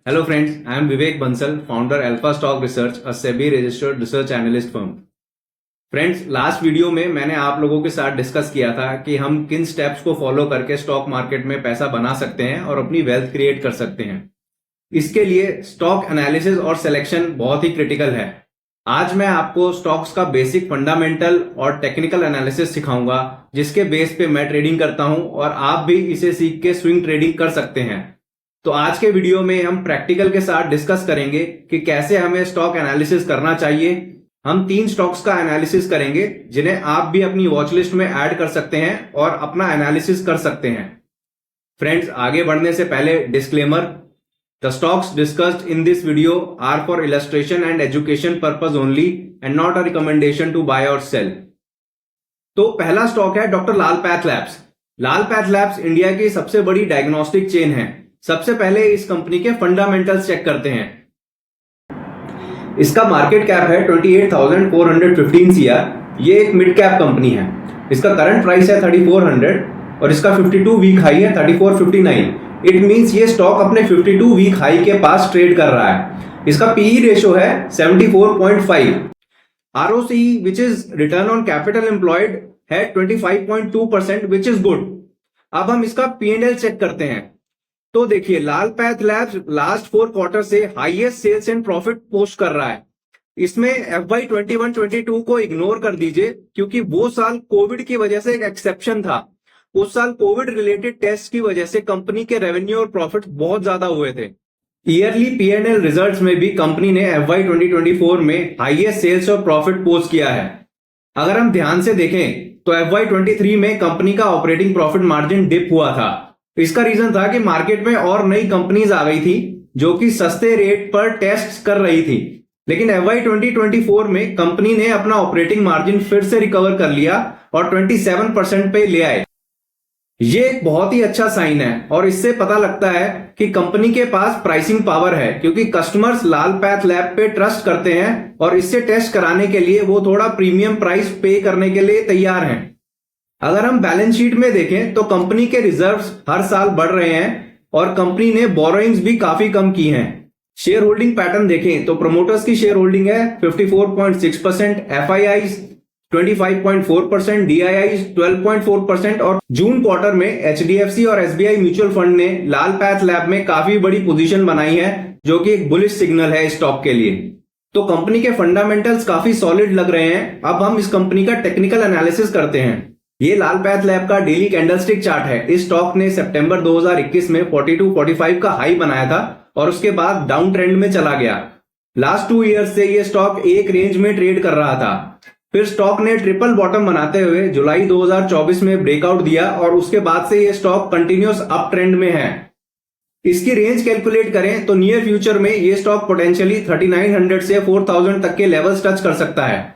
Hello friends, I am Vivek Bansal, founder Alpha Stock Research, a SEBI registered research analyst firm. Friends, last video में मैंने आप लोगों के साथ discuss किया था कि हम किन स्टेप्स को फॉलो करके स्टॉक मार्केट में पैसा बना सकते हैं और अपनी वेल्थ क्रिएट कर सकते हैं। इसके लिए स्टॉक एनालिसिस और सिलेक्शन बहुत ही क्रिटिकल है। आज मैं आपको स्टॉक्स का बेसिक फंडामेंटल और टेक्निकल एनालिसिस सिखाऊंगा, जिसके बेस पे मैं ट्रेडिंग करता हूं और आप भी इसे सीख के स्विंग ट्रेडिंग कर सकते हैं। तो आज के वीडियो में हम प्रैक्टिकल के साथ डिस्कस करेंगे कि कैसे हमें स्टॉक एनालिसिस करना चाहिए। हम 3 स्टॉक्स का एनालिसिस करेंगे जिन्हें आप भी अपनी वॉच लिस्ट में ऐड कर सकते हैं और अपना एनालिसिस कर सकते हैं। फ्रेंड्स, आगे बढ़ने से पहले disclaimer, the stocks discussed in this video are for illustration and education purpose only and not a recommendation to buy or sell. तो पहला स्टॉक है doctor Lal path labs. Lal path labs India की सबसे बड़ी डायग्नोस्टिक चेन है। सबसे पहले इस कंपनी के फंडामेंटल्स चेक करते हैं। इसका मार्केट कैप है 28,415 CR। ये एक मिड कैप कंपनी है। इसका करंट प्राइस है 3400 और इसका 52 वीक हाई है 3459। इट मींस ये स्टॉक अपने 52 वीक हाई के पास ट्रेड कर रहा है। इसका पीई रेशो है 74.5। ROC which is return on capital employed है 25.2%, विच इज गुड। अब हम इसका P&L चेक करते हैं। तो देखिए, Lal path labs last 4 quarter से highest sales and profit post कर रहा है। इसमें FY 21-22 को इग्नोर कर दीजिए, क्योंकि वो साल कोविड की वजह से एक एक्सेप्शन था। उस साल कोविड रिलेटेड टेस्ट की वजह से कंपनी के रेवेन्यू और प्रॉफिट बहुत ज्यादा हुए थे। ईयरली P&L रिजल्ट्स में भी कंपनी ने FY 2024 में हाईएस्ट सेल्स और प्रॉफिट पोस्ट किया है। अगर हम ध्यान से देखें तो FY 23 में कंपनी का ऑपरेटिंग प्रॉफिट मार्जिन डिप हुआ था। इसका रीजन था कि मार्केट में और नई कंपनीज आ गई थी जो कि सस्ते रेट पर टेस्ट कर रही थी। लेकिन FY 2024 में कंपनी ने अपना ऑपरेटिंग मार्जिन फिर से रिकवर कर लिया और 27% पे ले आए। ये एक बहुत ही अच्छा साइन है और इससे पता लगता है कि कंपनी के पास प्राइसिंग पावर है, क्योंकि कस्टमर्स लाल पैथ लैब पे ट्रस्ट करते हैं और इससे टेस्ट कराने के लिए वो थोड़ा प्रीमियम प्राइस पे करने के लिए तैयार हैं। अगर हम बैलेंस शीट में देखें तो कंपनी के रिजर्व्स हर साल बढ़ रहे हैं और कंपनी ने बोरोइंग्स भी काफी कम की हैं। शेयर होल्डिंग पैटर्न देखें तो प्रमोटर्स की शेयर होल्डिंग है 54.6%, FIIs 25.4%, DIIs 12.4% और जून क्वार्टर में HDFC और SBI म्यूचुअल फंड ने लाल पैथ लैब में काफी बड़ी पोजीशन बनाई है, जो कि एक बुलिश सिग्नल है स्टॉक के लिए। तो कंपनी के फंडामेंटल्स काफी सॉलिड लग रहे हैं। अब हम इस कंपनी का टेक्निकल एनालिसिस करते हैं। ये लाल पैथ लैब का डेली कैंडलस्टिक चार्ट है। इस स्टॉक ने सितंबर 2021 में 42-45 का हाई बनाया था और उसके बाद डाउन ट्रेंड में चला गया। लास्ट 2 ईयर्स से ये स्टॉक एक रेंज में ट्रेड कर रहा था। फिर स्टॉक ने ट्रिपल बॉटम बनाते हुए जुलाई 2024 में ब्रेकआउट दिया और उसके बाद से ये स्टॉक कंटिन्यूअस अप ट्रेंड में है। इसकी रेंज कैलकुलेट करें तो नियर फ्यूचर में ये स्टॉक पोटेंशियली 3900 से 4000 तक के लेवल्स टच कर सकता है।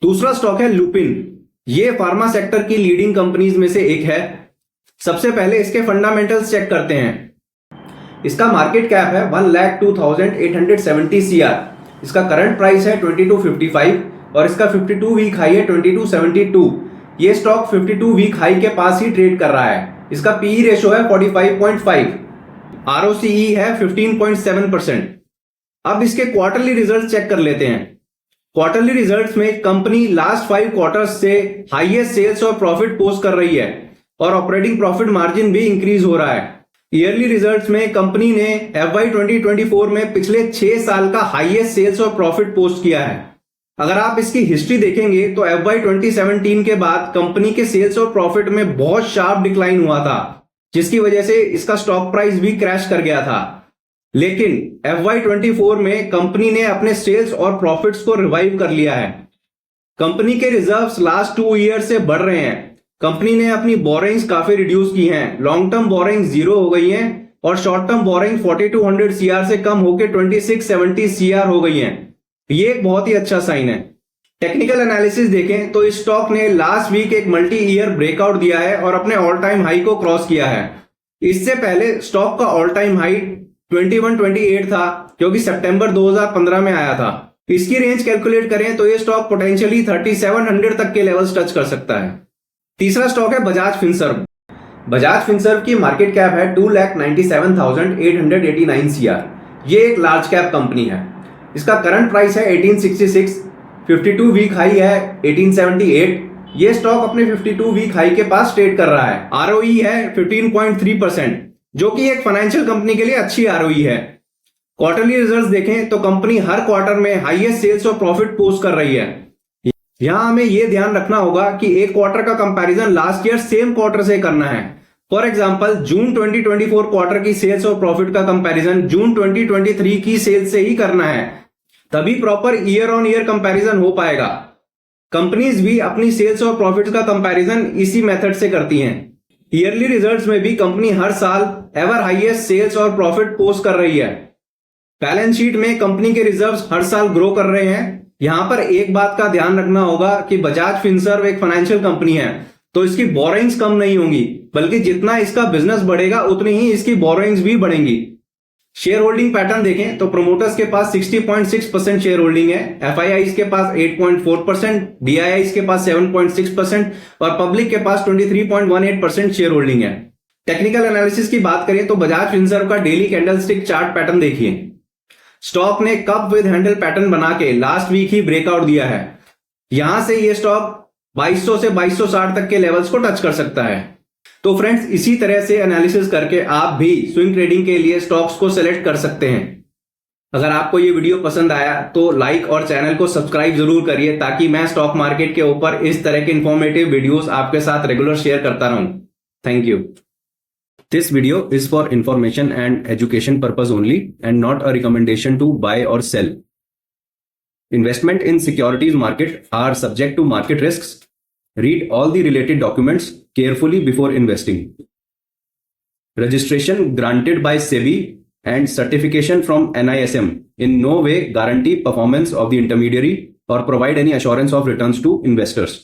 दूसरा स्टॉक है लुपिन। ये फार्मा सेक्टर की लीडिंग कंपनीज में से एक है। सबसे पहले इसके फंडामेंटल्स चेक करते हैं। इसका मार्केट कैप है 1,02,870 CR। इसका करंट प्राइस है 2255 और इसका 52 वीक हाई है 2272। ये स्टॉक 52 वीक हाई के पास ही ट्रेड कर रहा है। इसका पीई रेशो है 45.5, आरओसीई है 15.7%। अब इसके क्वार्टरली रिजल्ट चेक कर लेते हैं। क्वार्टरली रिजल्ट्स में कंपनी लास्ट 5 क्वार्टर्स से हाईएस्ट सेल्स और प्रॉफिट पोस्ट कर रही है और ऑपरेटिंग प्रॉफिट मार्जिन भी इंक्रीज हो रहा है। ईयरली रिजल्ट्स में कंपनी ने FY 2024 में पिछले 6 साल का हाईएस्ट सेल्स और प्रॉफिट पोस्ट किया है। अगर आप इसकी हिस्ट्री देखेंगे तो FY 2017 के बाद कंपनी के सेल्स और प्रॉफिट में बहुत शार्प डिक्लाइन हुआ था, जिसकी वजह से इसका स्टॉक प्राइस भी क्रैश कर गया था। लेकिन FY 24 में कंपनी ने अपने सेल्स और प्रॉफिट्स को रिवाइव कर लिया है। कंपनी के रिजर्व्स लास्ट 2 ईयर से बढ़ रहे हैं। कंपनी ने अपनी बोरिंग्स काफी रिड्यूस की हैं। लॉन्ग टर्म बोरिंग 0 हो गई हैं और शॉर्ट टर्म बोरिंग 4200 CR से कम होकर 2670 CR हो गई हैं। ये एक बहुत ही अच्छा साइन है। टेक्निकल एनालिसिस देखें तो इस स्टॉक ने लास्ट वीक एक मल्टी ईयर ब्रेकआउट दिया है और अपने ऑल टाइम हाई को क्रॉस किया है। इससे पहले स्टॉक का ऑल टाइम हाई 2128 था, जो कि सितंबर 2015 में आया था। इसकी रेंज कैलकुलेट करें तो ये स्टॉक पोटेंशियली 3700 तक के लेवल्स टच कर सकता है। तीसरा स्टॉक है बजाज फिनसर्व। बजाज फिनसर्व की मार्केट कैप है 2,97,889 CR। ये एक लार्ज कैप कंपनी है। इसका करंट प्राइस है 1866, 52 वीक हाई है 1878। ये स्टॉक अपने 52 वीक हाई के पास ट्रेड कर रहा है। आरओई है 15.3%, जो कि एक फाइनेंशियल कंपनी के लिए अच्छी आरओई है। क्वार्टरली रिजल्ट्स देखें तो कंपनी हर क्वार्टर में हाईएस्ट सेल्स और प्रॉफिट पोस्ट कर रही है। यहां हमें यह ध्यान रखना होगा कि एक क्वार्टर का comparison last year same quarter से करना है। फॉर एग्जांपल, जून 2024 क्वार्टर की सेल्स और प्रॉफिट का कंपैरिजन जून 2023 की सेल्स से ही करना है, तभी proper year on year comparison हो पाएगा। कंपनीज भी अपनी सेल्स और प्रॉफिट का कंपैरिजन इसी मेथड से करती हैं। ईयरली रिजल्ट्स में भी कंपनी हर साल एवर हाईएस्ट सेल्स और प्रॉफिट पोस्ट कर रही है। बैलेंस शीट में कंपनी के रिजर्व्स हर साल ग्रो कर रहे हैं। यहां पर एक बात का ध्यान रखना होगा कि बजाज फिनसर्व एक फाइनेंशियल कंपनी है, तो इसकी बोरोइंग्स कम नहीं होंगी, बल्कि जितना इसका बिजनेस बढ़ेगा उतनी ही इसकी बोरोइंग्स भी बढ़ेंगी। शेयर होल्डिंग पैटर्न देखें तो प्रोमोटर्स के पास 60.6% शेयर होल्डिंग है, एफआईआईज के पास 8.4%, डीआईआईज के पास 7.6% और पब्लिक के पास 23.18% शेयर होल्डिंग है। टेक्निकल एनालिसिस की बात करें तो बजाज फिनसर्व का डेली कैंडलस्टिक चार्ट पैटर्न देखिए। स्टॉक ने कप विद हैंडल पैटर्न बना के लास्ट वीक ही ब्रेकआउट दिया है। यहां से ये स्टॉक 2200 से 2260 तक के लेवल्स को टच कर सकता है। तो फ्रेंड्स, इसी तरह से एनालिसिस करके आप भी स्विंग ट्रेडिंग के लिए स्टॉक्स को सेलेक्ट कर सकते हैं। अगर आपको ये वीडियो पसंद आया तो लाइक और चैनल को सब्सक्राइब जरूर करिए, ताकि मैं स्टॉक मार्केट के ऊपर इस तरह के इंफॉर्मेटिव वीडियोस आपके साथ रेगुलर शेयर करता रहूं। Thank you. This video is for information and education purpose only and not a recommendation to buy or sell. Investment in securities market are subject to market risks. Read all the related documents carefully before investing. Registration granted by SEBI and certification from NISM in no way guarantee performance of the intermediary or provide any assurance of returns to investors.